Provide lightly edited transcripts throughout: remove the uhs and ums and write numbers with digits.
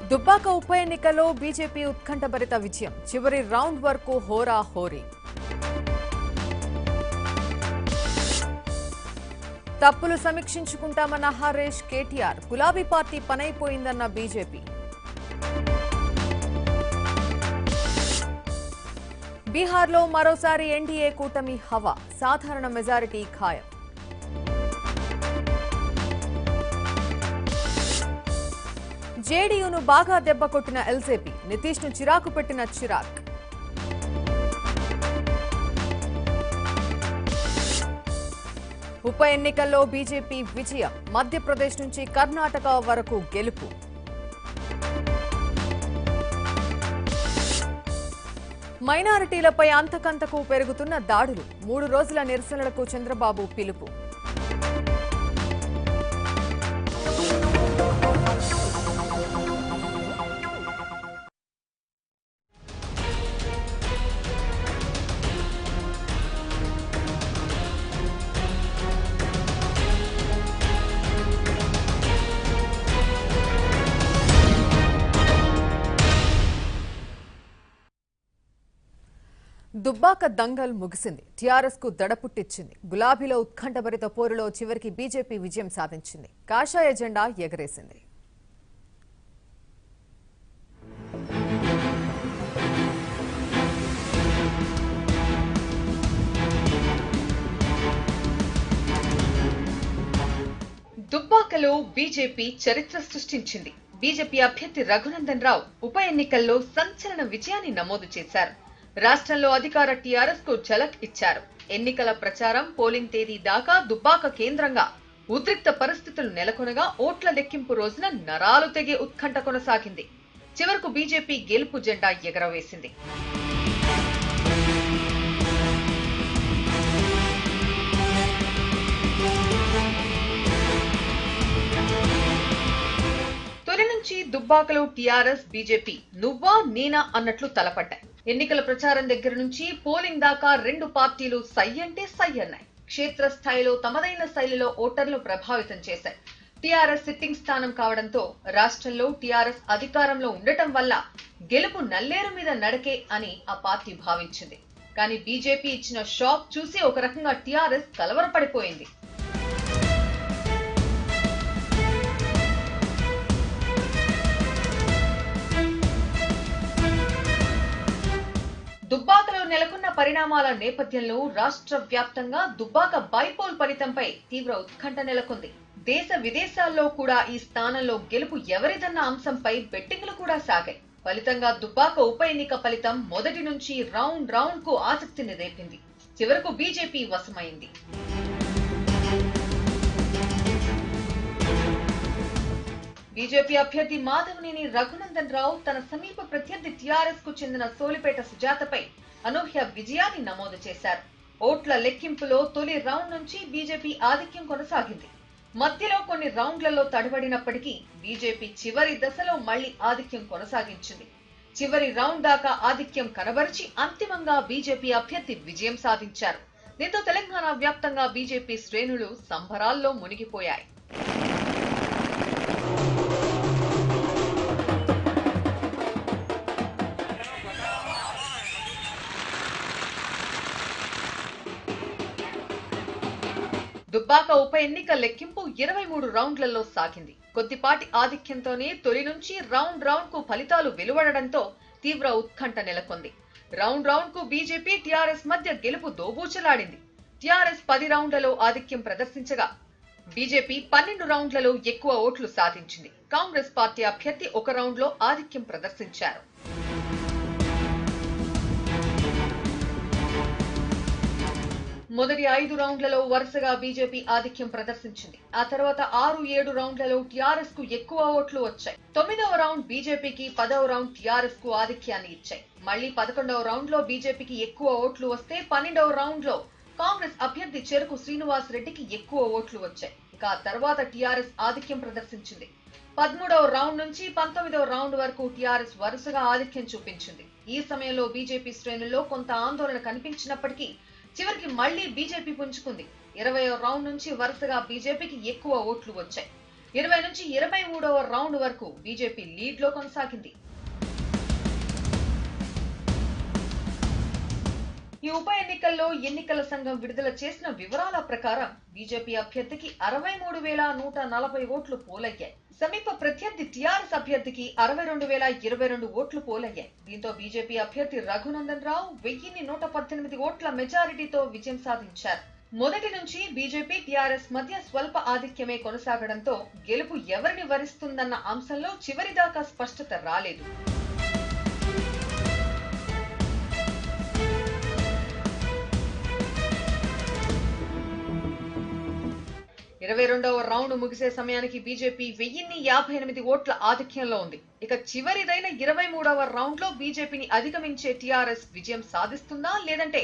దుబ్బాక ఉప ఎన్నికలో బీజేపీ ఉత్కంఠభరిత విజయం. చివరి రౌండ్ వరకు హోరాహోరీ. తప్పులు సమీక్షించుకుంటామన్న హరీష్, కేటీఆర్. గులాబీ పార్టీ పనైపోయిందన్న బీజేపీ. బీహార్లో మరోసారి ఎన్డీఏ కూటమి హవా. సాధారణ మెజారిటీ ఖాయం. జేడీయూను బాగా దెబ్బకొట్టిన ఎల్జేపీ. నితీష్ను చిరాకు పెట్టిన చిరాక్. ఉప ఎన్నికల్లో బీజేపీ విజయం. మధ్యప్రదేశ్ నుంచి కర్ణాటక వరకు గెలుపు. మైనారిటీలపై అంతకంతకు పెరుగుతున్న దాడులు. 3 రోజుల నిరసనలకు చంద్రబాబు పిలుపు. దుబ్బాక దంగల్ ముగిసింది. టీఆర్ఎస్ కు దడపుట్టించింది. గులాబీలో ఉత్కంఠభరిత పోరులో చివరికి బీజేపీ విజయం సాధించింది. కాషాయ జెండా ఎగరేసింది. దుబ్బాకలో బీజేపీ చరిత్ర సృష్టించింది. బీజేపీ అభ్యర్థి రఘునందన్ రావు ఉప ఎన్నికల్లో సంచలన విజయాన్ని నమోదు చేశారు. రాష్ట్రంలో అధికార టీఆర్ఎస్ కు ఝలక్ ఇచ్చారు. ఎన్నికల ప్రచారం, పోలింగ్ తేదీ దాకా దుబ్బాక కేంద్రంగా ఉద్రిక్త పరిస్థితులు నెలకొనగా ఓట్ల లెక్కింపు రోజున నరాలు తెగే ఉత్కంఠ కొనసాగింది. చివరకు బీజేపీ గెలుపు జెండా ఎగరవేసింది. తొలి నుంచి దుబ్బాకలో టీఆర్ఎస్, బీజేపీ నువ్వా నేనా అన్నట్లు తలపడ్డాయి. ఎన్నికల ప్రచారం దగ్గర నుంచి పోలింగ్ దాకా 2 పార్టీలు సై అంటే సై అన్నాయి. క్షేత్రస్థాయిలో తమదైన శైలిలో ఓటర్లు ప్రభావితం చేశాయి. టీఆర్ఎస్ సిట్టింగ్ స్థానం కావడంతో రాష్ట్రంలో టీఆర్ఎస్ అధికారంలో ఉండటం వల్ల గెలుపు నల్లేరు మీద నడకే అని ఆ పార్టీ భావించింది. కానీ బీజేపీ ఇచ్చిన షాక్ చూసి ఒక రకంగా టీఆర్ఎస్ కలవరపడిపోయింది. దుబ్బాకలో నెలకొన్న పరిణామాల నేపథ్యంలో రాష్ట్ర వ్యాప్తంగా దుబ్బాక బైపోల్ ఫలితంపై తీవ్ర ఉత్కంఠ నెలకొంది. దేశ విదేశాల్లో కూడా ఈ స్థానంలో గెలుపు ఎవరిదన్న అంశంపై బెట్టింగ్లు కూడా సాగాయి. ఫలితంగా దుబ్బాక ఉప ఎన్నిక ఫలితం మొదటి నుంచి రౌండ్ కు ఆసక్తిని రేపింది. చివరకు బీజేపీ వశమైంది. బీజేపీ అభ్యర్థి మాధవనేని రఘునందన్ రావు తన సమీప ప్రత్యర్థి టీఆర్ఎస్ కు చెందిన సోలిపేట సుజాతపై అనూహ్య విజయాన్ని నమోదు చేశారు. ఓట్ల లెక్కింపులో తొలి రౌండ్ నుంచి బీజేపీ ఆధిక్యం కొనసాగింది. మధ్యలో కొన్ని రౌండ్లలో తడబడినప్పటికీ బీజేపీ చివరి దశలో మళ్లీ ఆధిక్యం కొనసాగించింది. చివరి రౌండ్ దాకా ఆధిక్యం కనబరిచి అంతిమంగా బీజేపీ అభ్యర్థి విజయం సాధించారు. దీంతో తెలంగాణ వ్యాప్తంగా బీజేపీ శ్రేణులు సంబరాల్లో మునిగిపోయాయి. దుబ్బాక ఉప ఎన్నిక లెక్కింపు 23 రౌండ్లలో సాగింది. కొద్దిపాటి ఆధిక్యంతోనే తొలి నుంచి రౌండ్ కు ఫలితాలు వెలువడడంతో తీవ్ర ఉత్కంఠ నెలకొంది. రౌండ్ కు బీజేపీ, టీఆర్ఎస్ మధ్య గెలుపు దోబూచలాడింది. టీఆర్ఎస్ 10 రౌండ్లలో ఆధిక్యం ప్రదర్శించగా బీజేపీ 12 రౌండ్లలో ఎక్కువ ఓట్లు సాధించింది. కాంగ్రెస్ పార్టీ అభ్యర్థి 1 రౌండ్లో ఆధిక్యం ప్రదర్శించారు. మొదటి 5 రౌండ్లలో వరుసగా బీజేపీ ఆధిక్యం ప్రదర్శించింది. ఆ తర్వాత 6-7 రౌండ్లలో టీఆర్ఎస్ కు ఎక్కువ ఓట్లు వచ్చాయి. 9వ రౌండ్ బీజేపీకి, 10వ రౌండ్ టీఆర్ఎస్ కు ఆధిక్యాన్ని ఇచ్చాయి. మళ్లీ 11వ రౌండ్ లో బీజేపీకి ఎక్కువ ఓట్లు వస్తే 12వ రౌండ్ లో కాంగ్రెస్ అభ్యర్థి చెరుకు శ్రీనివాస్ రెడ్డికి ఎక్కువ ఓట్లు వచ్చాయి. ఇక ఆ తర్వాత టీఆర్ఎస్ ఆధిక్యం ప్రదర్శించింది. 13వ రౌండ్ నుంచి 19వ రౌండ్ వరకు టీఆర్ఎస్ వరుసగా ఆధిక్యం చూపించింది. ఈ సమయంలో బీజేపీ శ్రేణుల్లో కొంత ఆందోళన కనిపించినప్పటికీ చివరికి మళ్లీ బీజేపీ పుంజుకుంది. 20వ రౌండ్ నుంచి వరుసగా బీజేపీకి ఎక్కువ ఓట్లు వచ్చాయి. 20 నుంచి 23వ రౌండ్ వరకు బీజేపీ లీడ్ లో కొనసాగింది. ఈ ఉప ఎన్నికల్లో ఎన్నికల సంఘం విడుదల చేసిన వివరాల ప్రకారం బీజేపీ అభ్యర్థికి 63,140 ఓట్లు పోలయ్యాయి. సమీప ప్రత్యర్థి టీఆర్ఎస్ అభ్యర్థికి 62,022 ఓట్లు పోలయ్యాయి. దీంతో బీజేపీ అభ్యర్థి రఘునందన్ రావు 1,118 ఓట్ల మెజారిటీతో విజయం సాధించారు. మొదటి నుంచి బీజేపీ టీఆర్ఎస్ మధ్య స్వల్ప ఆధిక్యమే కొనసాగడంతో గెలుపు ఎవరిని వరిస్తుందన్న అంశంలో చివరిదాకా స్పష్టత రాలేదు. 22వ రౌండ్ ముగిసే సమయానికి బీజేపీ 1058 ఓట్ల ఆధిక్యంలో ఉంది. ఇక చివరిదైన 23వ రౌండ్ లో బీజేపీని అధిగమించే టీఆర్ఎస్ విజయం సాధిస్తుందా లేదంటే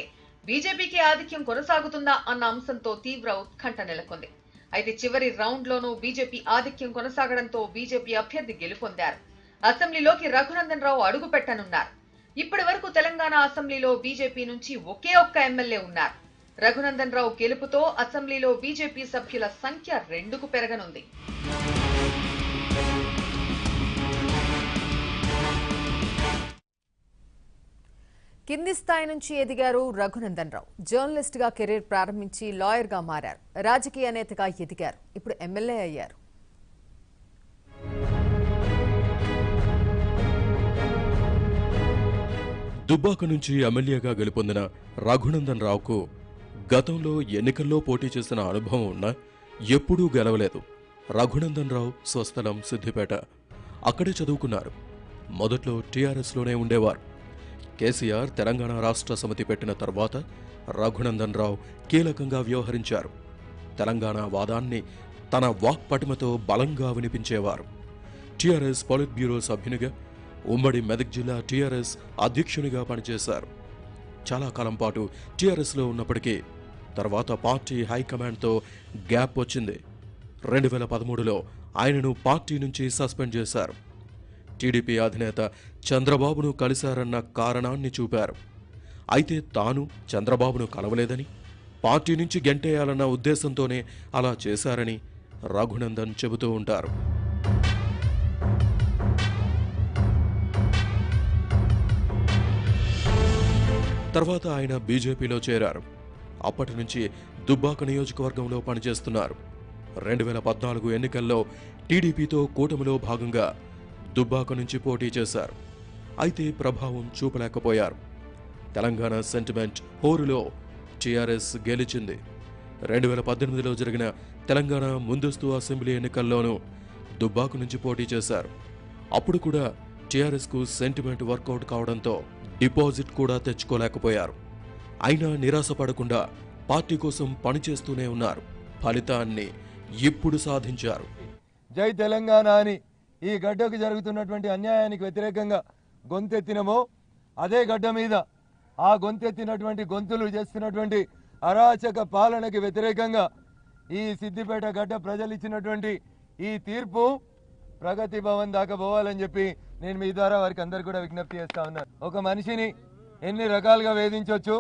బీజేపీకి ఆధిక్యం కొనసాగుతుందా అన్న అంశంతో తీవ్ర ఉత్కంఠ నెలకొంది. అయితే చివరి రౌండ్ లోనూ బీజేపీ ఆధిక్యం కొనసాగడంతో బీజేపీ అభ్యర్థి గెలుపొందారు. అసెంబ్లీలోకి రఘునందన్ రావు అడుగు పెట్టనున్నారు. ఇప్పటి వరకు తెలంగాణ అసెంబ్లీలో బీజేపీ నుంచి ఒకే ఒక్క ఎమ్మెల్యే ఉన్నారు. రఘునందన్ రావు గెలుపుతో అసెంబ్లీలో బీజేపీ సభ్యుల సంఖ్య 2కు పెరగనుంది. కింది స్థాయి నుంచి ఎదిగారు రఘునందన్ రావు. జర్నలిస్ట్ గా కెరీర్ ప్రారంభించి లాయర్ గా మారారు. రాజకీయ నేతగా ఎదిగారు. ఇప్పుడు ఎమ్మెల్యే అయ్యారు. దుబ్బాక నుంచి ఎమ్మెల్యేగా గెలుపొందిన రఘునందన్ రావుకు గతంలో ఎన్నికల్లో పోటీ చేసిన అనుభవం ఉన్నా ఎప్పుడూ గెలవలేదు. రఘునందన్ రావు స్వస్థలం సిద్దిపేట. అక్కడే చదువుకున్నారు. మొదట్లో టీఆర్ఎస్లోనే ఉండేవారు. కేసీఆర్ తెలంగాణ రాష్ట్ర సమితి పెట్టిన తర్వాత రఘునందన్ రావు కీలకంగా వ్యవహరించారు. తెలంగాణ వాదాన్ని తన వాక్పటిమతో బలంగా వినిపించేవారు. టీఆర్ఎస్ పొలిట్ బ్యూరో సభ్యునిగా, ఉమ్మడి మెదక్ జిల్లా టీఆర్ఎస్ అధ్యక్షునిగా పనిచేశారు. చాలా కాలం పాటు టీఆర్ఎస్లో ఉన్నప్పటికీ తర్వాత పార్టీ హైకమాండ్తో గ్యాప్ వచ్చింది. 2013లో ఆయనను పార్టీ నుంచి సస్పెండ్ చేశారు. టీడీపీ అధినేత చంద్రబాబును కలిశారన్న కారణాన్ని చూపారు. అయితే తాను చంద్రబాబును కలవలేదని, పార్టీ నుంచి గెంటేయాలన్న ఉద్దేశంతోనే అలా చేశారని రఘునందన్ చెబుతూ ఉంటారు. తర్వాత ఆయన బీజేపీలో చేరారు. అప్పటి నుంచి దుబ్బాక నియోజకవర్గంలో పనిచేస్తున్నారు. 2014 ఎన్నికల్లో టీడీపీతో కూటమిలో భాగంగా దుబ్బాక నుంచి పోటీ చేశారు. అయితే ప్రభావం చూపలేకపోయారు. తెలంగాణ సెంటిమెంట్ హోరులో టీఆర్ఎస్ గెలిచింది. 2018లో జరిగిన తెలంగాణ ముందస్తు అసెంబ్లీ ఎన్నికల్లోనూ దుబ్బాక నుంచి పోటీ చేశారు. అప్పుడు కూడా టీఆర్ఎస్కు సెంటిమెంట్ వర్కౌట్ కావడంతో డిపాజిట్ కూడా తెచ్చుకోలేకపోయారు. అయినా నిరాశపడకుండా పార్టీ కోసం పనిచేస్తూనే ఉన్నారు. ఫలితాన్ని ఇప్పుడు సాధించారు. జై తెలంగాణ అని ఈ గడ్డకు జరుగుతున్నటువంటి అన్యాయానికి వ్యతిరేకంగా గొంతెత్తినమో అదే గడ్డ మీద ఆ గొంతెత్తినటువంటి గొంతులు చేస్తున్నటువంటి అరాచక పాలనకి వ్యతిరేకంగా ఈ సిద్దిపేట గడ్డ ప్రజలు ఇచ్చినటువంటి ఈ తీర్పు ప్రగతి భవన్ దాకా పోవాలని చెప్పి నేను మీ ద్వారా వారికి అందరు కూడా విజ్ఞప్తి చేస్తా ఉన్నాను. ఒక మనిషిని ఎన్ని రకాలుగా వేధించవచ్చు,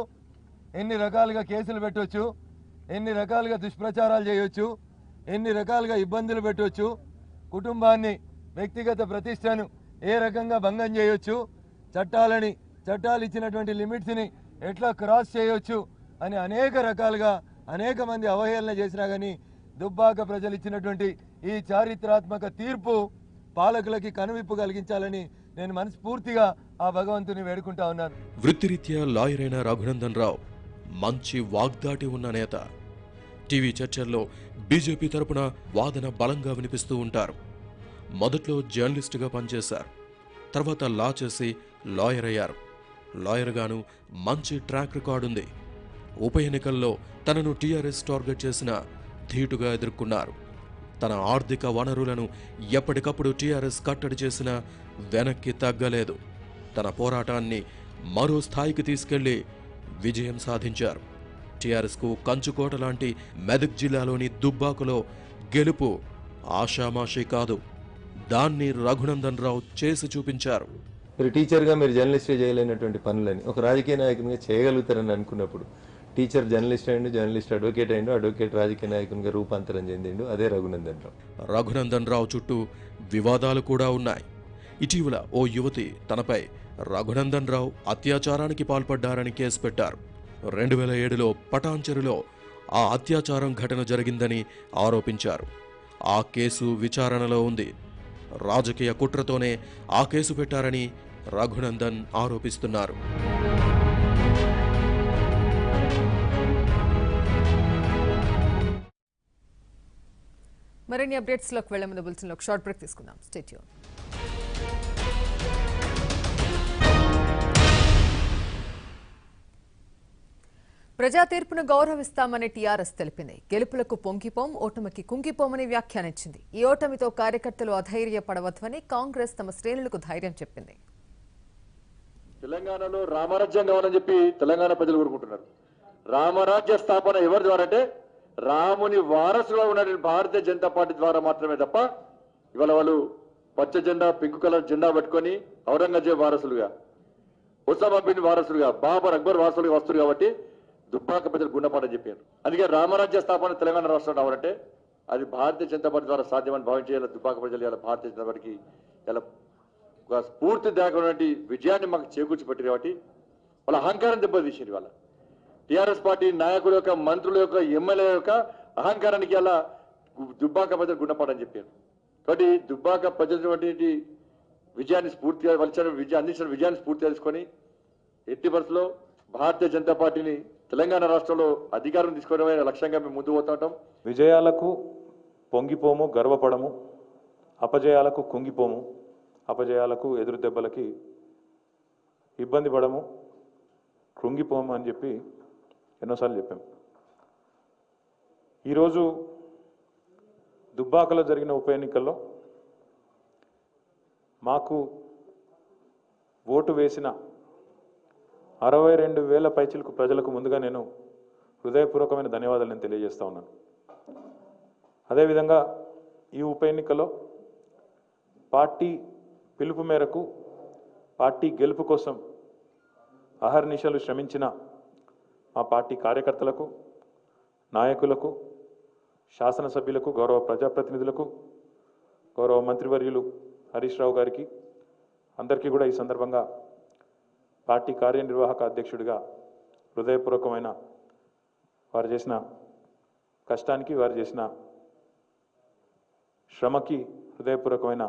ఎన్ని రకాలుగా కేసులు పెట్టవచ్చు, ఎన్ని రకాలుగా దుష్ప్రచారాలు చేయవచ్చు, ఎన్ని రకాలుగా ఇబ్బందులు పెట్టవచ్చు, కుటుంబాన్ని వ్యక్తిగత ప్రతిష్టను ఏ రకంగా భంగం చేయవచ్చు, చట్టాలు ఇచ్చినటువంటి లిమిట్స్ని ఎట్లా క్రాస్ చేయవచ్చు అని అనేక రకాలుగా అనేక మంది అవహేళన చేసినా కానీ దుబ్బాక ప్రజలు ఇచ్చినటువంటి ఈ చారిత్రాత్మక తీర్పు పాలకులకి కనువిప్పు కలిగించాలని నేను మనస్ఫూర్తిగా ఆ భగవంతుని వేడుకుంటా ఉన్నాను. వృత్తిరీత్యా లాయర్ అయిన రఘునందన్ రావు మంచి వాగ్దాటి ఉన్న నేత. టీవీ చర్చల్లో బీజేపీ తరపున వాదన బలంగా వినిపిస్తూ ఉంటారు. మొదట్లో జర్నలిస్టుగా పనిచేశారు. తర్వాత లా చేసి లాయర్ అయ్యారు. లాయర్గాను మంచి ట్రాక్ రికార్డు ఉంది. ఉప ఎన్నికల్లో తనను టీఆర్ఎస్ టార్గెట్ చేసిన ధీటుగా ఎదుర్కొన్నారు. తన ఆర్థిక వనరులను ఎప్పటికప్పుడు టీఆర్ఎస్ కట్టడి చేసినా వెనక్కి తగ్గలేదు. తన పోరాటాన్ని మరో స్థాయికి తీసుకెళ్లి విజయం సాధించారు. టీఆర్ఎస్కు కంచుకోట లాంటి మెదక్ జిల్లాలోని దుబ్బాకలో గెలుపు ఆషామాషీ కాదు. దాన్ని రఘునందన్ రావు చేసి చూపించారు. మీరు టీచర్గా మీరు జర్నలిస్ట్గా చేయలేనటువంటి పనులని ఒక రాజకీయ నాయకునిగా చేయగలుగుతారని అనుకున్నప్పుడు టీచర్ జర్నలిస్ట్ అయ్యిండు, జర్నలిస్ట్ అడ్వకేట్ అయ్యిండు, అడ్వకేట్ రాజకీయ నాయకునిగా రూపాంతరం చెందిండు. అదే రఘునందన్ రావు. రఘునందన్ రావు చుట్టూ వివాదాలు కూడా ఉన్నాయి. ఇటీవల ఓ యువతి తనపై రఘునందన్ రావు అత్యాచారానికి పాల్పడ్డారని కేసు పెట్టారు. 2007లో పటాన్చెరులో ఆ అత్యాచారం ఘటన జరిగిందని ఆరోపించారు. ఆ కేసు విచారణలో ఉంది. రాజకీయ కుట్రతోనే ఆ కేసు పెట్టారని రఘునందన్ ఆరోపిస్తున్నారు. మరిన్ని అప్డేట్స్లోకి వెళ్లే ముందు బులెటిన్లో షార్ట్ బ్రేక్ తీసుకుందాం. Stay tune. ప్రజా తీర్పును గౌరవిస్తామని టీఆర్ఎస్ తెలిపింది. గెలుపులకు పొంగిపోం, ఓటమికి కుంగిపోమని వ్యాఖ్యానించింది. ఈ ఓటమితో కార్యకర్తలు అధైర్యపడవద్దని కాంగ్రెస్ తమ శ్రేణులకు ధైర్యం చెప్పింది. తెలంగాణలో రామరాజ్యం కావాలని చెప్పి తెలంగాణ ప్రజలు కోరుకుంటున్నారు. రామరాజ్య స్థాపన ఎవరి ద్వారా అంటే రాముని వారసుగా ఉన్న భారతీయ జనతా పార్టీ ద్వారా మాత్రమే తప్ప ఇవాళ వాళ్ళు పచ్చ జెండా, పింక్ కలర్ జెండా పట్టుకొని ఔరంగజేబ్ వారసులుగా, ఉసామా బిన్ వారసులుగా, బాబర్ అక్బర్ వారసులుగా వస్తారు కాబట్టి దుబ్బాక ప్రజలు గుండెపాటని చెప్పారు. అందుకే రామరాజ్య స్థాపన తెలంగాణ రాష్ట్రం రావాలంటే అది భారతీయ జనతా పార్టీ ద్వారా సాధ్యమని భావించేయాలి. దుబ్బాక ప్రజలు ఇలా భారతీయ జనతా పార్టీకి ఇలా ఒక స్ఫూర్తిదాయకమైనటువంటి విజయాన్ని మాకు చేకూర్చి పెట్టారు కాబట్టి వాళ్ళ అహంకారం దెబ్బతీసింది. వాళ్ళ టీఆర్ఎస్ పార్టీ నాయకుల యొక్క, మంత్రుల యొక్క, ఎమ్మెల్యే యొక్క అహంకారానికి అలా దుబ్బాక ప్రజలు గుండెపాటని చెప్పారు. కాబట్టి దుబ్బాక ప్రజలటువంటి విజయాన్ని స్ఫూర్తిగా అందించిన విజయాన్ని స్ఫూర్తిగా తీసుకొని ఎట్టి పరిస్థితుల్లో భారతీయ జనతా పార్టీని తెలంగాణ రాష్ట్రంలో అధికారం తీసుకోవడమే లక్ష్యంగా మేము ముందు పోతుంటాం. విజయాలకు పొంగిపోము, గర్వపడము, అపజయాలకు కుంగిపోము, అపజయాలకు ఎదురు దెబ్బలకి ఇబ్బంది పడము, కృంగిపోము అని చెప్పి ఎన్నోసార్లు చెప్పాము. ఈరోజు దుబ్బాకలో జరిగిన ఉప ఎన్నికల్లో మాకు ఓటు వేసిన 62,000 పైచిలకు ప్రజలకు ముందుగా నేను హృదయపూర్వకమైన ధన్యవాదాలు నేను తెలియజేస్తా ఉన్నాను. అదేవిధంగా ఈ ఉప ఎన్నికలో పార్టీ పిలుపు మేరకు పార్టీ గెలుపు కోసం అహర్నిశలు శ్రమించిన మా పార్టీ కార్యకర్తలకు, నాయకులకు, శాసనసభ్యులకు, గౌరవ ప్రజాప్రతినిధులకు, గౌరవ మంత్రివర్యులు హరీష్ రావు గారికి అందరికీ కూడా ఈ సందర్భంగా పార్టీ కార్యనిర్వాహక అధ్యక్షుడిగా హృదయపూర్వకమైన వారు చేసిన కష్టానికి, వారు చేసిన శ్రమకి హృదయపూర్వకమైన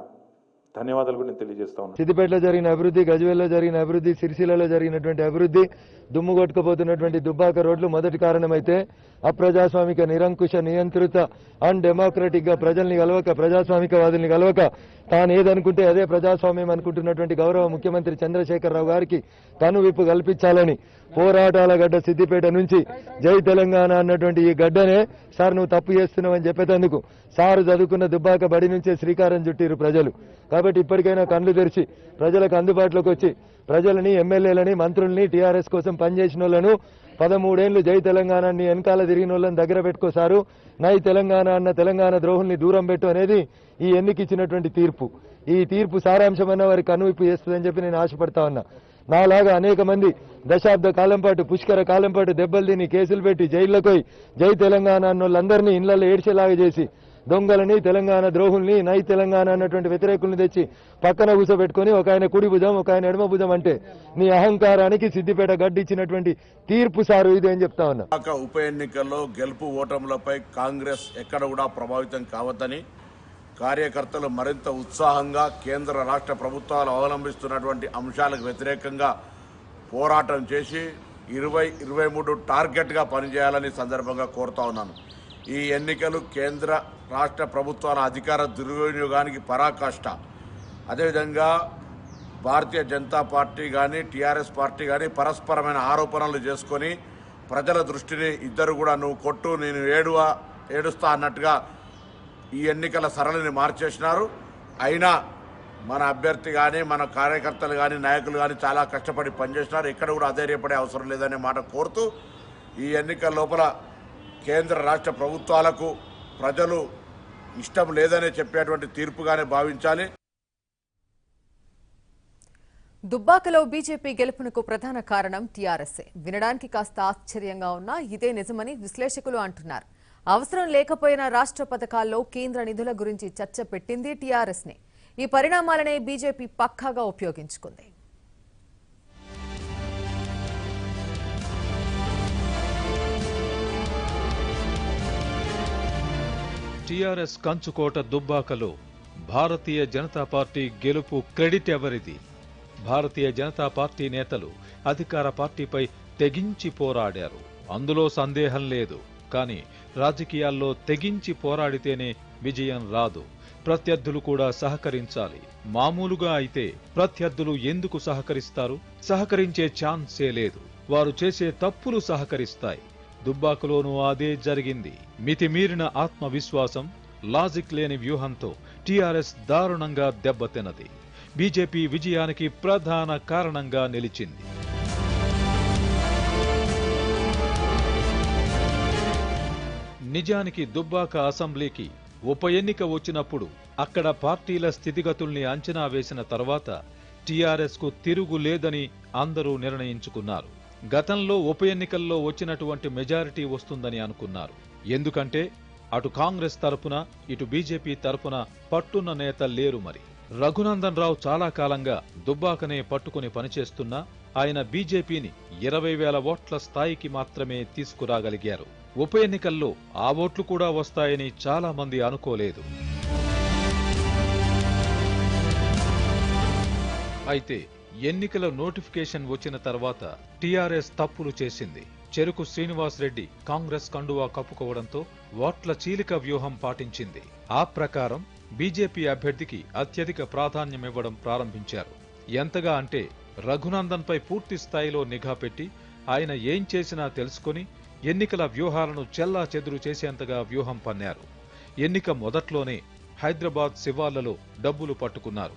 ధన్యవాదాలు కూడా నేను తెలియజేస్తా ఉన్నాను. సిద్దిపేటలో జరిగిన అభివృద్ధి, గజ్వేల్లో జరిగిన అభివృద్ధి, సిరిసిల్లలో జరిగినటువంటి అభివృద్ధి, దుమ్ము కొట్టుకుపోతున్నటువంటి దుబ్బాక రోడ్లు మొదటి కారణమైతే అప్రజాస్వామిక, నిరంకుశ, నియంత్రిత, అన్డెమోక్రటిక్ గా ప్రజల్ని కలవక, ప్రజాస్వామికవాదుల్ని కలవక తాను ఏదనుకుంటే అదే ప్రజాస్వామ్యం అనుకుంటున్నటువంటి గౌరవ ముఖ్యమంత్రి చంద్రశేఖరరావు గారికి కనువిప్పు కల్పించాలని పోరాటాల గడ్డ సిద్దిపేట నుంచి జై తెలంగాణ అన్నటువంటి ఈ గడ్డనే సార్ నువ్వు తప్పు చేస్తున్నావని చెప్పేందుకు సారు చదువుకున్న దుబ్బాక బడి నుంచే శ్రీకారం చుట్టిరు ప్రజలు. కాబట్టి ఇప్పటికైనా కళ్ళు తెరిచి ప్రజలకు అందుబాటులోకి వచ్చి ప్రజలని, ఎమ్మెల్యేలని, మంత్రుల్ని, టీఆర్ఎస్ కోసం పనిచేసిన వాళ్ళను 13 ఏళ్లు జై తెలంగాణని వెనకాల తిరిగిన వాళ్ళని దగ్గర పెట్టుకోసారు. నై తెలంగాణ అన్న తెలంగాణ ద్రోహుల్ని దూరం పెట్టు అనేది ఈ ఎన్నికిచ్చినటువంటి తీర్పు. ఈ తీర్పు సారాంశమన్న వారికి కనువిప్పు చేస్తుందని చెప్పి నేను ఆశపడతా ఉన్నా. నాలాగా అనేక మంది దశాబ్ద కాలం పాటు, పుష్కర కాలం పాటు దెబ్బలు తిని, కేసులు పెట్టి, జైల్లోకి పోయి జై తెలంగాణ అన్న వాళ్ళందరినీ ఇళ్లలో ఏడ్చేలాగా చేసి దొంగలని, తెలంగాణ ద్రోహుల్ని, నై తెలంగాణ అన్నటువంటి వ్యతిరేకుల్ని తెచ్చి పక్కన కూర్చోబెట్టుకుని ఒక ఆయన కుడి భుజం, ఒక ఆయన ఎడమ భుజం అంటే నీ అహంకారానికి సిద్దిపేట గడ్డిచ్చినటువంటి తీర్పు సారు ఇది అని చెప్తా ఉన్నా. ఉప ఎన్నికల్లో గెలుపు ఓటములపై కాంగ్రెస్ ఎక్కడ కూడా ప్రభావితం కావద్దని కార్యకర్తలు మరింత ఉత్సాహంగా కేంద్ర రాష్ట్ర ప్రభుత్వాలు అవలంబిస్తున్నటువంటి అంశాలకు వ్యతిరేకంగా పోరాటం చేసి 2023 టార్గెట్గా పనిచేయాలని సందర్భంగా కోరుతా ఉన్నాను. ఈ ఎన్నికలు కేంద్ర రాష్ట్ర ప్రభుత్వాల అధికార దుర్వినియోగానికి పరాకాష్ట. అదేవిధంగా భారతీయ జనతా పార్టీ కానీ, టీఆర్ఎస్ పార్టీ కానీ పరస్పరమైన ఆరోపణలు చేసుకొని ప్రజల దృష్టిని ఇద్దరు కూడా నువ్వు కొట్టు, నేను ఏడుస్తా అన్నట్టుగా ఈ ఎన్నికల సరళిని మార్చేసినారు. అయినా మన అభ్యర్థి కానీ, మన కార్యకర్తలు కానీ, నాయకులు కానీ చాలా కష్టపడి పనిచేసినారు. ఇక్కడ కూడా అధైర్యపడే అవసరం లేదనే మాట కోరుతూ ఈ ఎన్నికల లోపల కేంద్ర రాష్ట్ర ప్రభుత్వాలకు ప్రజలు ఇష్టం లేదనే చెప్పేటువంటి తీర్పుగానే భావించాలి. దుబ్బాకలో బీజేపీ గెలుపునకు ప్రధాన కారణం టీఆర్ఎస్ఏ. వినడానికి కాస్త ఆశ్చర్యంగా ఉన్నా ఇదే నిజమని విశ్లేషకులు అంటున్నారు. అవసరం లేకపోయినా రాష్ట్ర పథకాల్లో కేంద్ర నిధుల గురించి చర్చ పెట్టింది టీఆర్ఎస్నే. ఈ పరిణామాలనే బీజేపీ పక్కాగా ఉపయోగించుకుంది. టీఆర్ఎస్ కంచుకోట దుబ్బాకలో భారతీయ జనతా పార్టీ గెలుపు క్రెడిట్ ఎవరిది? భారతీయ జనతా పార్టీ నేతలు అధికార పార్టీపై తెగించి పోరాడారు, అందులో సందేహం లేదు. కానీ రాజకీయాల్లో తెగించి పోరాడితేనే విజయం రాదు, ప్రత్యర్థులు కూడా సహకరించాలి. మామూలుగా అయితే ప్రత్యర్థులు ఎందుకు సహకరిస్తారు? సహకరించే ఛాన్సే లేదు. వారు చేసే తప్పులు సహకరిస్తాయి. దుబ్బాకలోనూ అదే జరిగింది. మితిమీరిన ఆత్మవిశ్వాసం, లాజిక్ లేని వ్యూహంతో టీఆర్ఎస్ దారుణంగా దెబ్బతిన్నది. బీజేపీ విజయానికి ప్రధాన కారణంగా నిలిచింది. నిజానికి దుబ్బాక అసెంబ్లీకి ఉప ఎన్నిక వచ్చినప్పుడు అక్కడ పార్టీల స్థితిగతుల్ని అంచనా వేసిన తర్వాత టీఆర్ఎస్కు తిరుగు లేదని అందరూ నిర్ణయించుకున్నారు. గతంలో ఉప ఎన్నికల్లో వచ్చినటువంటి మెజారిటీ వస్తుందని అనుకున్నారు. ఎందుకంటే అటు కాంగ్రెస్ తరపున ఇటు బీజేపీ తరపున పట్టున్న నేత లేరు. మరి రఘునందన్ రావు చాలా కాలంగా దుబ్బాకనే పట్టుకుని పనిచేస్తున్నా ఆయన బీజేపీని 20,000 ఓట్ల స్థాయికి మాత్రమే తీసుకురాగలిగారు. ఉప ఎన్నికల్లో ఆ ఓట్లు కూడా వస్తాయని చాలా మంది అనుకోలేదు. అయితే ఎన్నికల నోటిఫికేషన్ వచ్చిన తర్వాత టీఆర్ఎస్ తప్పులు చేసింది. చెరుకు శ్రీనివాస్ రెడ్డి కాంగ్రెస్ కండువా కప్పుకోవడంతో ఓట్ల చీలిక వ్యూహం పాటించింది. ఆ ప్రకారం బీజేపీ అభ్యర్థికి అత్యధిక ప్రాధాన్యమివ్వడం ప్రారంభించారు. ఎంతగా అంటే రఘునందన్ పై పూర్తి స్థాయిలో నిఘా పెట్టి ఆయన ఏం చేసినా తెలుసుకుని ఎన్నికల వ్యూహాలను చెల్లా చెదురు చేసేంతగా వ్యూహం పన్నారు. ఎన్నిక మొదట్లోనే హైదరాబాద్ శివార్లలో డబ్బులు పట్టుకున్నారు.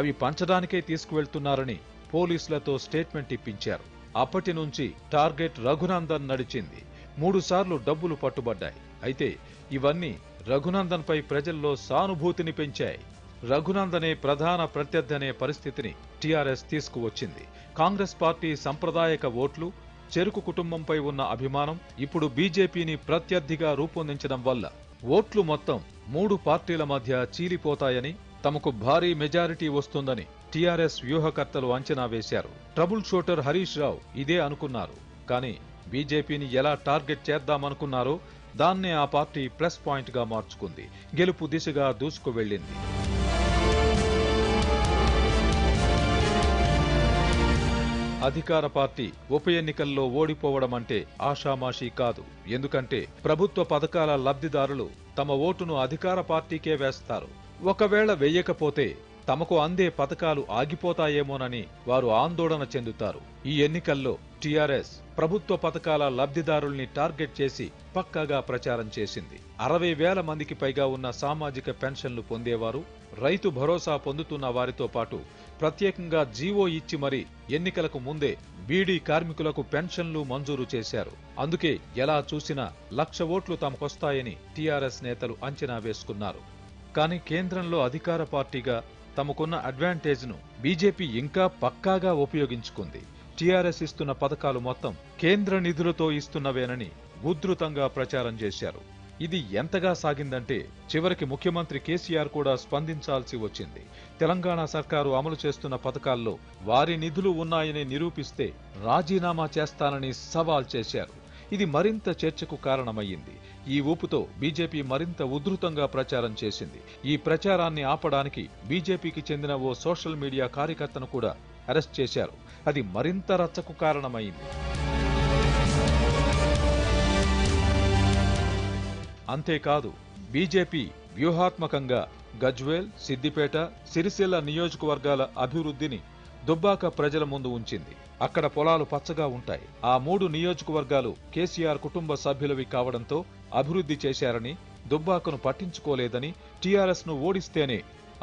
అవి పంచడానికే తీసుకువెళ్తున్నారని పోలీసులతో స్టేట్మెంట్ ఇప్పించారు. అప్పటి నుంచి టార్గెట్ రఘునందన్ నడిచింది. 3 సార్లు డబ్బులు పట్టుబడ్డాయి. అయితే ఇవన్నీ రఘునందన్ పై ప్రజల్లో సానుభూతిని పెంచాయి. రఘునందనే ప్రధాన ప్రత్యర్థి అనే పరిస్థితిని టీఆర్ఎస్ తీసుకువచ్చింది. కాంగ్రెస్ పార్టీ సంప్రదాయక ఓట్లు, చెరుకు కుటుంబంపై ఉన్న అభిమానం ఇప్పుడు బీజేపీని ప్రత్యర్థిగా రూపొందించడం వల్ల ఓట్లు మొత్తం 3 పార్టీల మధ్య చీలిపోతాయని, తమకు భారీ మెజారిటీ వస్తుందని టీఆర్ఎస్ వ్యూహకర్తలు అంచనా వేశారు. ట్రబుల్ షూటర్ హరీష్ రావు ఇదే అనుకున్నారు. కానీ బీజేపీని ఎలా టార్గెట్ చేద్దామనుకున్నారో దాన్నే ఆ పార్టీ ప్లస్ పాయింట్ గా మార్చుకుంది. గెలుపు దిశగా దూసుకు వెళ్లింది. అధికార పార్టీ ఉప ఎన్నికల్లో ఓడిపోవడం అంటే ఆషామాషీ కాదు. ఎందుకంటే ప్రభుత్వ పథకాల లబ్ధిదారులు తమ ఓటును అధికార పార్టీకే వేస్తారు. ఒకవేళ వెయ్యకపోతే తమకు అందే పథకాలు ఆగిపోతాయేమోనని వారు ఆందోళన చెందుతారు. ఈ ఎన్నికల్లో టీఆర్ఎస్ ప్రభుత్వ పథకాల లబ్ధిదారుల్ని టార్గెట్ చేసి పక్కాగా ప్రచారం చేసింది. 60,000 మందికి పైగా ఉన్న సామాజిక పెన్షన్లు పొందేవారు, రైతు భరోసా పొందుతున్న వారితో పాటు ప్రత్యేకంగా జీవో ఇచ్చి మరీ ఎన్నికలకు ముందే బీడీ కార్మికులకు పెన్షన్లు మంజూరు చేశారు. అందుకే ఎలా చూసినా 1,00,000 ఓట్లు తమకొస్తాయని టీఆర్ఎస్ నేతలు అంచనా వేసుకున్నారు. కానీ కేంద్రంలో అధికార పార్టీగా తమకున్న అడ్వాంటేజ్ను బీజేపీ ఇంకా పక్కాగా ఉపయోగించుకుంది. టీఆర్ఎస్ ఇస్తున్న పథకాలు మొత్తం కేంద్ర నిధులతో ఇస్తున్నవేనని ఉధృతంగా ప్రచారం చేశారు. ఇది ఎంతగా సాగిందంటే చివరికి ముఖ్యమంత్రి కేసీఆర్ కూడా స్పందించాల్సి వచ్చింది. తెలంగాణ సర్కారు అమలు చేస్తున్న పథకాల్లో వారి నిధులు ఉన్నాయని నిరూపిస్తే రాజీనామా చేస్తానని సవాల్ చేశారు. ఇది మరింత చర్చకు కారణమయ్యింది. ఈ ఊపుతో బీజేపీ మరింత ఉధృతంగా ప్రచారం చేసింది. ఈ ప్రచారాన్ని ఆపడానికి బీజేపీకి చెందిన ఓ సోషల్ మీడియా కార్యకర్తను కూడా అరెస్ట్ చేశారు. అది మరింత రచ్చకు కారణమైంది. అంతేకాదు బీజేపీ వ్యూహాత్మకంగా గజ్వేల్, సిద్దిపేట, సిరిసిల్ల నియోజకవర్గాల అభివృద్ధిని దుబ్బాక ప్రజల ముందు ఉంచింది. అక్కడ పొలాలు పచ్చగా ఉంటాయి. ఆ 3 నియోజకవర్గాలు కేసీఆర్ కుటుంబ సభ్యులవి కావడంతో అభివృద్ధి చేశారని, దుబ్బాకను పట్టించుకోలేదని, టీఆర్ఎస్ ను ఓడిస్తేనే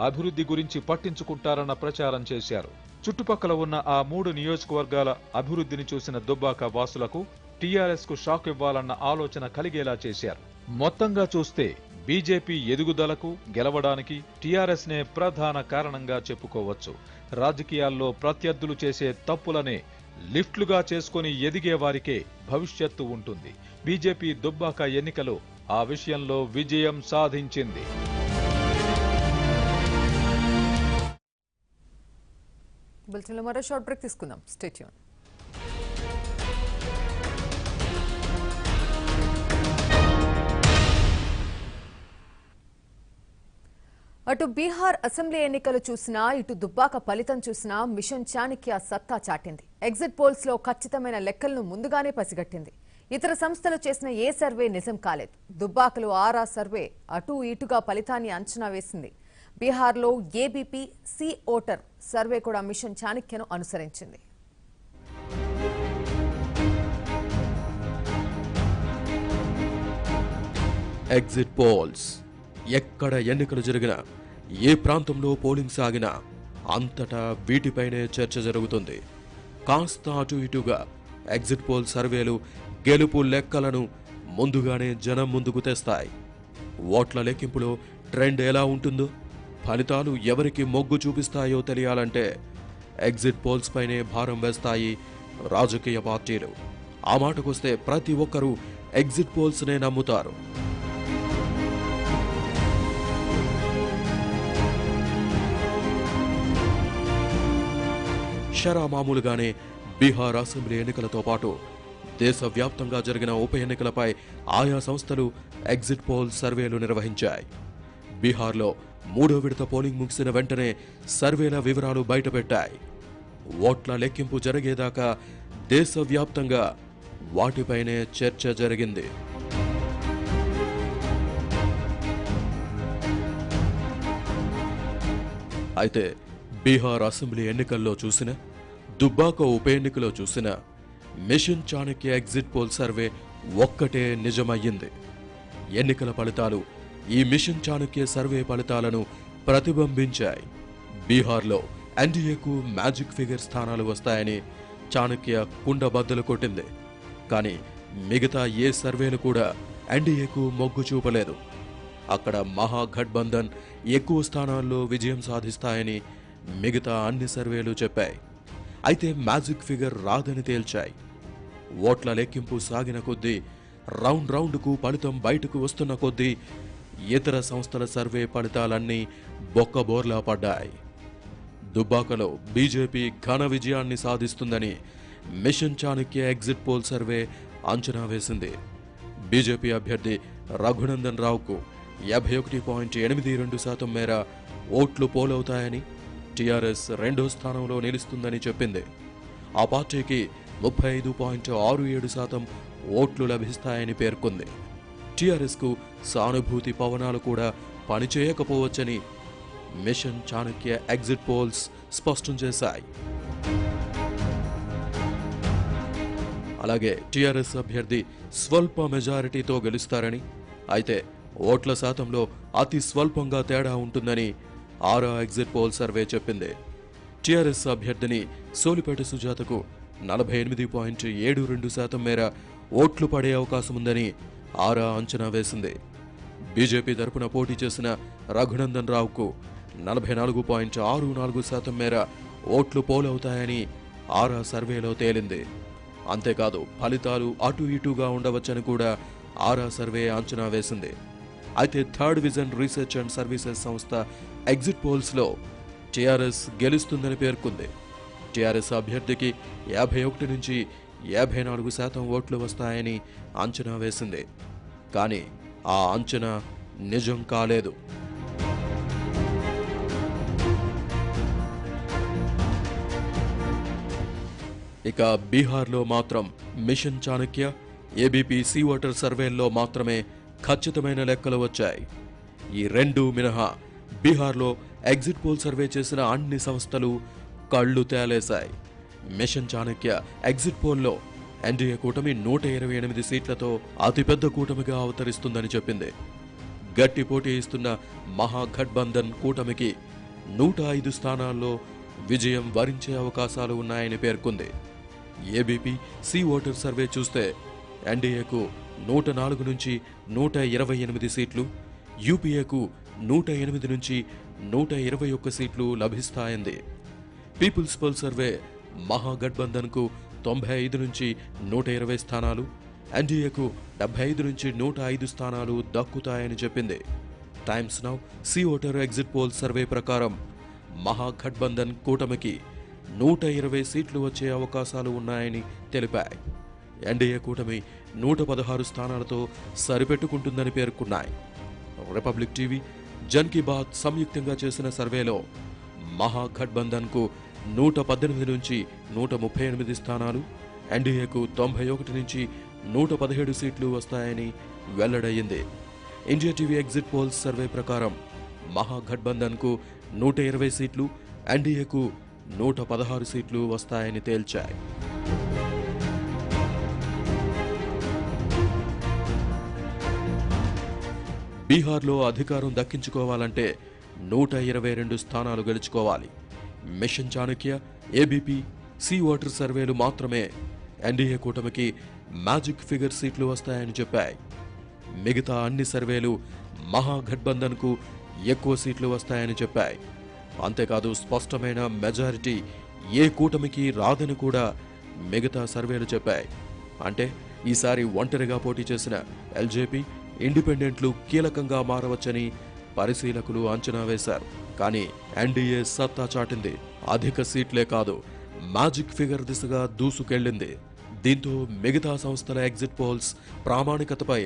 అభివృద్ధి గురించి పట్టించుకుంటారన్న ప్రచారం చేశారు. చుట్టుపక్కల ఉన్న ఆ 3 నియోజకవర్గాల అభివృద్ధిని చూసిన దుబ్బాక వాసులకు టీఆర్ఎస్ కు షాక్ ఇవ్వాలన్న ఆలోచన కలిగేలా చేశారు. మొత్తంగా చూస్తే బీజేపీ ఎదుగుదలకు గెలవడానికి టీఆర్ఎస్నే ప్రధాన కారణంగా చెప్పుకోవచ్చు. రాజకీయాల్లో ప్రత్యర్థులు చేసే తప్పులనే లిఫ్ట్లుగా చేసుకుని ఎదిగే వారికే భవిష్యత్తు ఉంటుంది. బీజేపీ దుబ్బాక ఎన్నికలో ఆ విషయంలో విజయం సాధించింది. బులెటిన్లో మరో షార్ట్ బ్రేక్ తీసుకుందాం. Stay tune. అటు బీహార్ అసెంబ్లీ ఎన్నికలు చూసినా ఇటు దుబ్బాక ఫలితం చూసినా మిషన్ చాణక్య సత్తా చాటింది. ఎగ్జిట్ పోల్స్ లో ఖచ్చితమైన లెక్కలను ముందుగానే పసిగట్టింది. ఇతర సంస్థలు చేసిన ఏ సర్వే నిజం కాలేదు. దుబ్బాకలో ఆరా సర్వే అటూ ఇటుగా ఫలితాన్ని అంచనా వేసింది. బీహార్లో ఏబీపీ సి ఓటర్ సర్వే కూడా మిషన్ చాణక్యను అనుసరించింది. ఎగ్జిట్ పోల్స్ ఎక్కడ ఎన్నికలు జరిగినా, ఏ ప్రాంతంలో పోలింగ్ సాగినా అంతటా వీటిపైనే చర్చ జరుగుతుంది. కాస్త అటు ఇటుగా ఎగ్జిట్ పోల్ సర్వేలు గెలుపు లెక్కలను ముందుగానే జనం ముందుకు తెస్తాయి. ఓట్ల లెక్కింపులో ట్రెండ్ ఎలా ఉంటుందో, ఫలితాలు ఎవరికి మొగ్గు చూపిస్తాయో తెలియాలంటే ఎగ్జిట్ పోల్స్ పైనే భారం వేస్తాయి రాజకీయ పార్టీలు. ఆ మాటకొస్తే ప్రతి ఒక్కరూ ఎగ్జిట్ పోల్స్నే నమ్ముతారు. మామూలుగానే బీహార్ అసెంబ్లీ ఎన్నికలతో పాటు దేశవ్యాప్తంగా జరిగిన ఉప ఎన్నికలపై ఆయా సంస్థలు ఎగ్జిట్ పోల్ సర్వేలు నిర్వహించాయి. బీహార్లో 3వ విడత పోలింగ్ ముగిసిన వెంటనే సర్వేల వివరాలు బయటపెట్టాయి. ఓట్ల లెక్కింపు జరిగేదాకా దేశవ్యాప్తంగా వాటిపైనే చర్చ జరిగింది. అయితే బీహార్ అసెంబ్లీ ఎన్నికల్లో చూసిన, దుబ్బాక ఉప ఎన్నికలో చూసిన mission Chanakya exit poll survey ఒక్కటే నిజమయ్యింది. ఎన్నికల ఫలితాలు ఈ మిషన్ చాణక్య సర్వే ఫలితాలను ప్రతిబింబించాయి. బీహార్లో ఎన్డీఏకు మ్యాజిక్ ఫిగర్ స్థానాలు వస్తాయని చాణక్య కుండబద్దలు కొట్టింది. కానీ మిగతా ఏ సర్వేలు కూడా ఎన్డీఏకు మొగ్గు చూపలేదు. అక్కడ మహాగఠబంధన్ ఎక్కువ స్థానాల్లో విజయం సాధిస్తాయని మిగతా అన్ని సర్వేలు చెప్పాయి. అయితే మ్యాజిక్ ఫిగర్ రాదని తేల్చాయి. ఓట్ల లెక్కింపు సాగిన కొద్దీ, రౌండ్ రౌండ్కు ఫలితం బయటకు వస్తున్న కొద్దీ ఇతర సంస్థల సర్వే ఫలితాలన్నీ బొక్కబోర్లా పడ్డాయి. దుబ్బాకలో బీజేపీ ఘన విజయాన్ని సాధిస్తుందని mission Chanakya exit poll survey అంచనా వేసింది. బీజేపీ అభ్యర్థి రఘునందన్ రావుకు 51.82% మేర ఓట్లు పోలవుతాయని, టీఆర్ఎస్ 2వ స్థానంలో నిలుస్తుందని చెప్పింది. ఆ పార్టీకి 35.67% ఓట్లు లభిస్తాయని పేర్కొంది. టీఆర్ఎస్కు సానుభూతి పవనాలు కూడా పనిచేయకపోవచ్చని మిషన్ చాణక్య ఎగ్జిట్ పోల్స్ స్పష్టం చేశాయి. అలాగే టీఆర్ఎస్ అభ్యర్థి స్వల్ప మెజారిటీతో గెలుస్తారని, అయితే ఓట్ల శాతంలో అతి స్వల్పంగా తేడా ఉంటుందని ఆరా ఎగ్జిట్ పోల్ సర్వే చెప్పింది. టీఆర్ఎస్ అభ్యర్థిని సోలిపేట సుజాతకు 48.72% మేర ఓట్లు పడే అవకాశముందని ఆరా అంచనా వేసింది. బీజేపీ తరపున పోటీ చేసిన రఘునందన్ రావుకు 44.64% మేర ఓట్లు పోలవుతాయని ఆరా సర్వేలో తేలింది. అంతేకాదు ఫలితాలు అటు ఇటుగా ఉండవచ్చని కూడా ఆరా సర్వే అంచనా వేసింది. అయితే third vision research and services సంస్థ ఎగ్జిట్ పోల్స్లో టీఆర్ఎస్ గెలుస్తుందని పేర్కొంది. టీఆర్ఎస్ అభ్యర్థికి 51 నుంచి 54% ఓట్లు వస్తాయని అంచనా వేసింది. కానీ ఆ అంచనా నిజం కాలేదు. ఇక బీహార్లో మాత్రం mission Chanakya, ABP C voter సర్వేల్లో మాత్రమే ఖచ్చితమైన లెక్కలు వచ్చాయి. ఈ రెండు మినహా బీహార్లో ఎగ్జిట్ పోల్ సర్వే చేసిన అన్ని సంస్థలు కళ్ళు తేలేశాయి. మిషన్ చాణక్య ఎగ్జిట్ పోల్లో ఎన్డీఏ కూటమి 128 సీట్లతో అతిపెద్ద కూటమిగా అవతరిస్తుందని చెప్పింది. గట్టి పోటీ ఇస్తున్న మహాగఠబంధన్ కూటమికి 105 స్థానాల్లో విజయం వరించే అవకాశాలు ఉన్నాయని పేర్కొంది. ఏబీపీ సి ఓటర్ సర్వే చూస్తే ఎన్డీఏకు 104 నుంచి 128 సీట్లు, యూపీఏకు 108 నుంచి 121 సీట్లు లభిస్తాయంది. పీపుల్స్ పోల్ సర్వే మహాగఠబంధన్కు 95 నుంచి 120 స్థానాలు, ఎన్డీఏకు 75 నుంచి 105 స్థానాలు దక్కుతాయని చెప్పింది. Times Now C Voter exit poll survey ప్రకారం మహాగఠబంధన్ కూటమికి 120 సీట్లు వచ్చే అవకాశాలు ఉన్నాయని తెలిపాయి. ఎన్డీఏ కూటమి 116 స్థానాలతో సరిపెట్టుకుంటుందని పేర్కొన్నాయి. రిపబ్లిక్ టీవీ, జన్ కీ బాత్ సంయుక్తంగా చేసిన సర్వేలో మహాగఠబంధన్కు 118 నుంచి 138 స్థానాలు, ఎన్డీఏకు 91 నుంచి 117 సీట్లు వస్తాయని వెల్లడయ్యింది. India TV exit polls survey ప్రకారం మహాగఠబంధన్కు 120 సీట్లు, ఎన్డీఏకు 116 సీట్లు వస్తాయని తేల్చాయి. బీహార్లో అధికారం దక్కించుకోవాలంటే 122 స్థానాలు గెలుచుకోవాలి. Mission Chanakya, ABP, C voter సర్వేలు మాత్రమే ఎన్డీఏ కూటమికి మ్యాజిక్ ఫిగర్ సీట్లు వస్తాయని చెప్పాయి. మిగతా అన్ని సర్వేలు మహాగఠబంధన్కు ఎక్కువ సీట్లు వస్తాయని చెప్పాయి. అంతేకాదు స్పష్టమైన మెజారిటీ ఏ కూటమికి రాదని కూడా మిగతా సర్వేలు చెప్పాయి. అంటే ఈసారి ఒంటరిగా పోటీ చేసిన ఎల్జేపీ, ఇండిపెండెంట్లు కీలకంగా మారవచ్చని పరిశీలకులు అంచనా వేశారు. కానీ ఎన్డీఏ సత్తా చాటింది. అధిక సీట్లే కాదు, మ్యాజిక్ ఫిగర్ దిశగా దూసుకెళ్లింది. దీంతో మిగతా సంస్థల ఎగ్జిట్ పోల్స్ ప్రామాణికతపై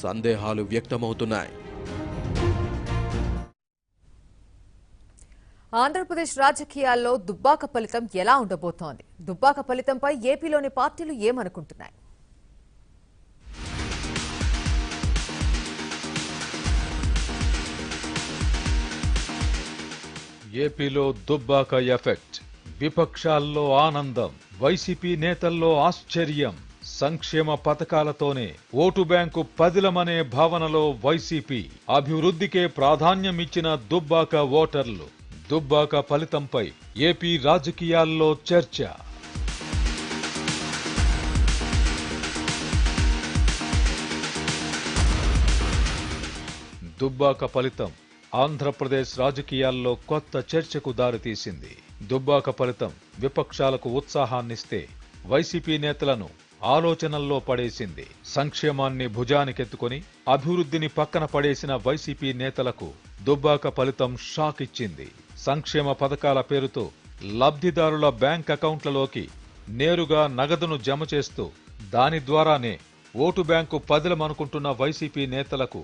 సందేహాలు వ్యక్తమవుతున్నాయి. ఆంధ్రప్రదేశ్ రాజకీయాల్లో దుబ్బాక ఫలితం ఎలా ఉండబోతోంది? దుబ్బాక ఫలితంపై ఏపీలోని పార్టీలు ఏమనుకుంటున్నాయి? ఏపీలో దుబ్బాక ఎఫెక్ట్, విపక్షాల్లో ఆనందం, వైసీపీ నేతల్లో ఆశ్చర్యం. సంక్షేమ పథకాలతోనే ఓటు బ్యాంకు పదిలమనే భావనలో వైసీపీ, అభివృద్ధికే ప్రాధాన్యమిచ్చిన దుబ్బాక ఓటర్లు. దుబ్బాక ఫలితంపై ఏపీ రాజకీయాల్లో చర్చ. దుబ్బాక ఫలితం ఆంధ్రప్రదేశ్ రాజకీయాల్లో కొత్త చర్చకు దారితీసింది. దుబ్బాక ఫలితం విపక్షాలకు ఉత్సాహాన్నిస్తే వైసీపీ నేతలను ఆలోచనల్లో పడేసింది. సంక్షేమాన్ని భుజానికెత్తుకుని అభివృద్ధిని పక్కన పడేసిన వైసీపీ నేతలకు దుబ్బాక ఫలితం షాక్ ఇచ్చింది. సంక్షేమ పథకాల పేరుతో లబ్ధిదారుల బ్యాంక్ అకౌంట్లలోకి నేరుగా నగదును జమ చేస్తూ దాని ద్వారానే ఓటు బ్యాంకు పదిలమనుకుంటున్న వైసీపీ నేతలకు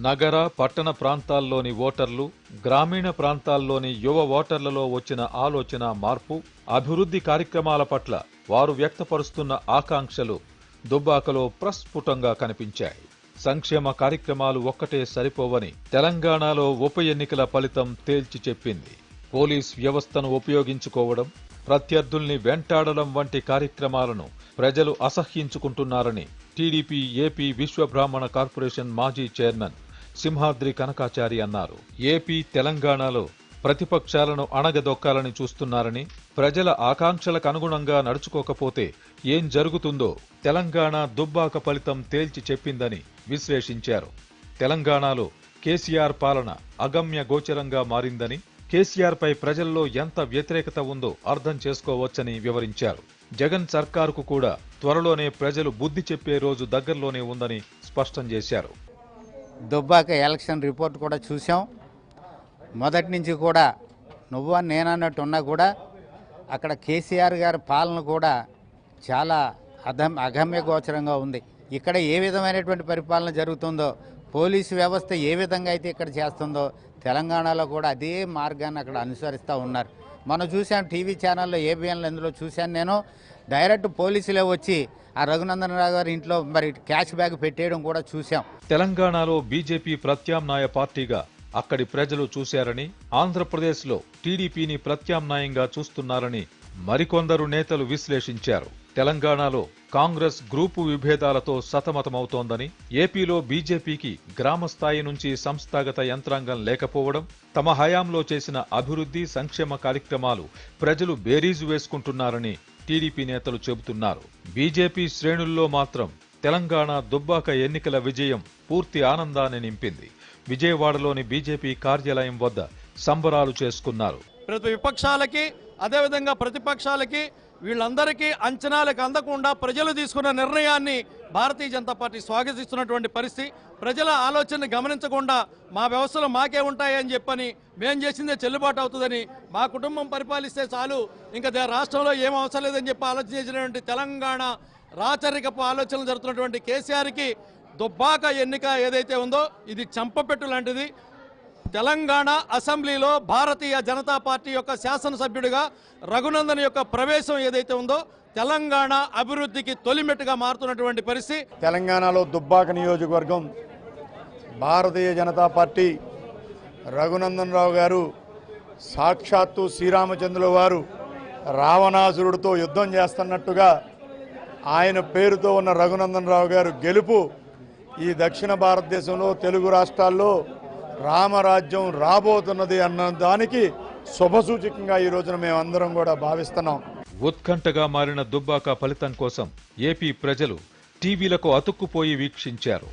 నగర, పట్టణ ప్రాంతాల్లోని ఓటర్లు, గ్రామీణ ప్రాంతాల్లోని యువ ఓటర్లలో వచ్చిన ఆలోచన మార్పు, అభివృద్ధి కార్యక్రమాల పట్ల వారు వ్యక్తపరుస్తున్న ఆకాంక్షలు దుబ్బాకలో ప్రస్ఫుటంగా కనిపించాయి. సంక్షేమ కార్యక్రమాలు ఒక్కటే సరిపోవని తెలంగాణలో ఉప ఎన్నికల ఫలితం తేల్చి చెప్పింది. పోలీస్ వ్యవస్థను ఉపయోగించుకోవడం, ప్రత్యర్థుల్ని వెంటాడడం వంటి కార్యక్రమాలను ప్రజలు అసహ్యించుకుంటున్నారని టీడీపీ ఏపీ విశ్వబ్రాహ్మణ కార్పొరేషన్ మాజీ చైర్మన్ సింహాద్రి కనకాచారి అన్నారు. ఏపీ, తెలంగాణలో ప్రతిపక్షాలను అణగదొక్కాలని చూస్తున్నారని, ప్రజల ఆకాంక్షలకు అనుగుణంగా నడుచుకోకపోతే ఏం జరుగుతుందో తెలంగాణ దుబ్బాక ఫలితం తేల్చి చెప్పిందని విశ్లేషించారు. తెలంగాణలో కేసీఆర్ పాలన అగమ్య గోచరంగా మారిందని, కేసీఆర్ పై ప్రజల్లో ఎంత వ్యతిరేకత ఉందో అర్థం చేసుకోవచ్చని వివరించారు. జగన్ సర్కారుకు కూడా త్వరలోనే ప్రజలు బుద్ధి చెప్పే రోజు దగ్గరలోనే ఉందని స్పష్టం చేశారు. దుబ్బాక ఎలక్షన్ రిపోర్ట్ కూడా చూసాం. మొదటి నుంచి కూడా నువ్వు నేనన్నట్టు ఉన్నా కూడా అక్కడ కేసీఆర్ గారి పాలన కూడా చాలా అగమ్య గోచరంగా ఉంది. ఇక్కడ ఏ విధమైనటువంటి పరిపాలన జరుగుతుందో, పోలీసు వ్యవస్థ ఏ విధంగా అయితే ఇక్కడ చేస్తుందో తెలంగాణలో కూడా అదే మార్గాన్ని అక్కడ అనుసరిస్తూ ఉన్నారు. మనం చూసాం టీవీ ఛానల్లో, ఏబిఎన్లో, ఎందులో చూశాను నేను. డైరెక్ట్ పోలీసులే వచ్చి ఆ రఘునందన్ రావు గారి ఇంట్లో మరి క్యాష్ బ్యాగ్ పెట్టేయడం కూడా చూశాం. తెలంగాణలో బీజేపీ ప్రత్యామ్నాయ పార్టీగా అక్కడి ప్రజలు చూశారని, ఆంధ్రప్రదేశ్లో టీడీపీని ప్రత్యామ్నాయంగా చూస్తున్నారని మరికొందరు నేతలు విశ్లేషించారు. తెలంగాణలో కాంగ్రెస్ గ్రూపు విభేదాలతో సతమతమవుతోందని, ఏపీలో బీజేపీకి గ్రామస్థాయి నుంచి సంస్థాగత యంత్రాంగం లేకపోవడం, తమ హయాంలో చేసిన అభివృద్ధి సంక్షేమ కార్యక్రమాలు ప్రజలు బేరీజు వేసుకుంటున్నారని టీడీపీ నేతలు చెబుతున్నారు. బీజేపీ శ్రేణుల్లో మాత్రం తెలంగాణ దుబ్బాక ఎన్నికల విజయం పూర్తి ఆనందాన్ని నింపింది. విజయవాడలోని బీజేపీ కార్యాలయం వద్ద సంబరాలు చేసుకున్నారు. ప్రతి విపక్షాలకి అదేవిధంగా ప్రతిపక్షాలకి వీళ్ళందరికీ అంచనాలకు అందకుండా ప్రజలు తీసుకున్న నిర్ణయాన్ని భారతీయ జనతా పార్టీ స్వాగతిస్తున్నటువంటి పరిస్థితి. ప్రజల ఆలోచనని గమనించకుండా మా వ్యవస్థలు మాకే ఉంటాయని చెప్పని మేం చేసిందే చెల్లుబాటు అవుతుందని, మా కుటుంబం పరిపాలిస్తే చాలు ఇంకా రాష్ట్రంలో ఏం అవసరం లేదని చెప్పి ఆలోచన చేసినటువంటి తెలంగాణ రాచరికపు ఆలోచనలు జరుగుతున్నటువంటి కేసీఆర్కి దుబ్బాక ఎన్నిక ఏదైతే ఉందో ఇది చంపపెట్టు లాంటిది. తెలంగాణ అసెంబ్లీలో భారతీయ జనతా పార్టీ యొక్క శాసనసభ్యుడిగా రఘునందన్ యొక్క ప్రవేశం ఏదైతే ఉందో తెలంగాణ అభివృద్ధికి తొలిమెట్టుగా మారుతున్నటువంటి పరిస్థితి. తెలంగాణలో దుబ్బాక నియోజకవర్గం భారతీయ జనతా పార్టీ రఘునందన్ రావు గారు సాక్షాత్తు శ్రీరామచంద్రుల వారు రావణాసురుడితో యుద్ధం చేస్తున్నట్టుగా ఆయన పేరుతో ఉన్న రఘునందన్ రావు గారు గెలుపు ఈ దక్షిణ భారతదేశంలో తెలుగు రాష్ట్రాల్లో రామరాజ్యం రాబోతున్నది అన్న దానికి శుభసూచకంగా ఈ రోజున మేమందరం కూడా భావిస్తున్నాం. ఉత్కంఠగా మారిన దుబ్బాక ఫలితం కోసం ఏపీ ప్రజలు టీవీలకు అతుక్కుపోయి వీక్షించారు.